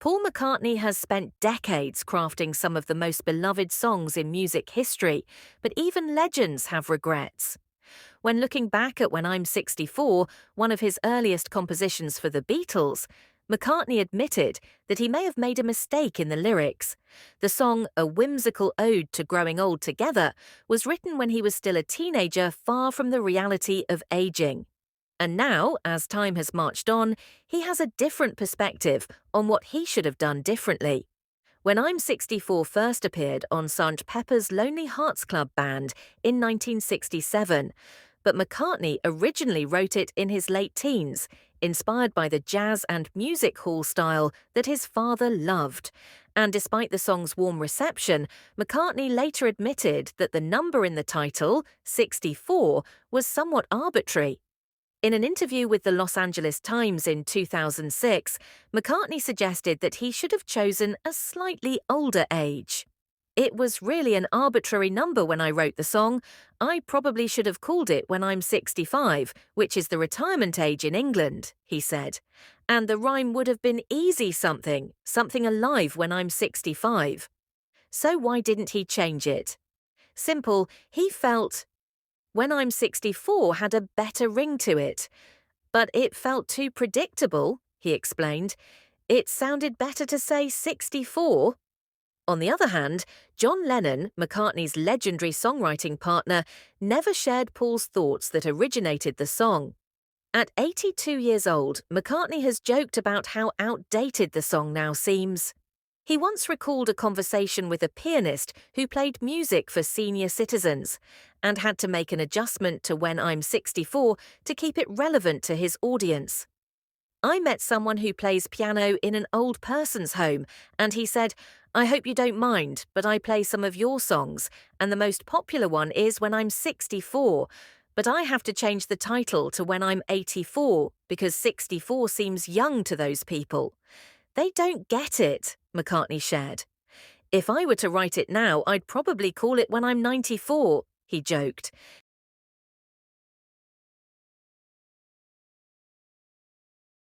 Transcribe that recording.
Paul McCartney has spent decades crafting some of the most beloved songs in music history, but even legends have regrets. When looking back at When I'm 64, one of his earliest compositions for the Beatles, McCartney admitted that he may have made a mistake in the lyrics. The song, a whimsical ode to growing old together, was written when he was still a teenager, far from the reality of aging. And now, as time has marched on, he has a different perspective on what he should have done differently. When I'm 64 first appeared on Sgt. Pepper's Lonely Hearts Club Band in 1967, but McCartney originally wrote it in his late teens, inspired by the jazz and music hall style that his father loved. And despite the song's warm reception, McCartney later admitted that the number in the title, 64, was somewhat arbitrary. In an interview with the Los Angeles Times in 2006, McCartney suggested that he should have chosen a slightly older age. "It was really an arbitrary number when I wrote the song. I probably should have called it When I'm 65, which is the retirement age in England," he said. "And the rhyme would have been easy something alive when I'm 65. So why didn't he change it? Simple, he felt When I'm 64 had a better ring to it. But it felt too predictable, he explained. It sounded better to say 64. On the other hand, John Lennon, McCartney's legendary songwriting partner, never shared Paul's thoughts that originated the song. At 82 years old, McCartney has joked about how outdated the song now seems. He once recalled a conversation with a pianist who played music for senior citizens and had to make an adjustment to When I'm 64 to keep it relevant to his audience. "I met someone who plays piano in an old person's home, and he said, 'I hope you don't mind, but I play some of your songs, and the most popular one is When I'm 64, but I have to change the title to When I'm 84 because 64 seems young to those people.' They don't get it," McCartney shared. "If I were to write it now, I'd probably call it When I'm 94, he joked.